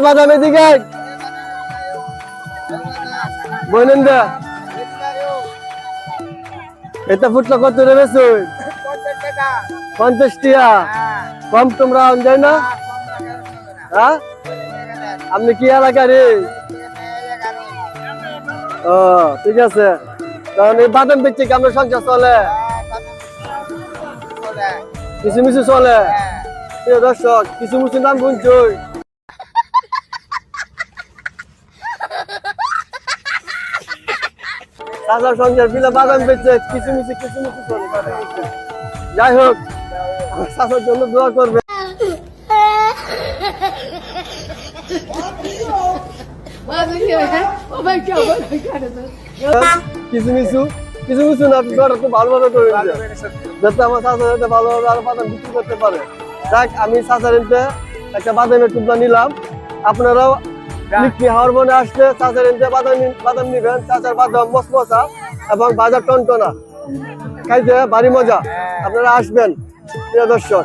বাদাম এদিকে বলেন দা এটা ফুটলো কত রে বেশি 50 টাকা কম তোমরা যায় না হ্যাঁ আপনি কি এলাকা রে ও ঠিক আছে কারণ এই বাদাম বেচে কি আমরা সংসার চলে কিছু মিছু চলে প্রিয় দর্শক কিছু মিছু নাম শুনছই চাচার সংসার বিলা বাদাম বেচে কিছু মিছু চলে যাই হোক চাচার জন্য দোয়া করবে কিছু মিছু না আপনি তো ভালোভাবে করবেন যাতে আমার চাচা যাতে ভালোভাবে আরো বাদাম বিক্রি করতে পারে যাক আমি চাচার একটা বাদামের টুকরা নিলাম আপনারাও লিখি হারমোনে আসলে চাচার বাদাম নিবেন চাচার বাদাম মশমশা এবং বাজার টনটনা খাইতে ভারী মজা আপনারা আসবেন প্রিয় দর্শক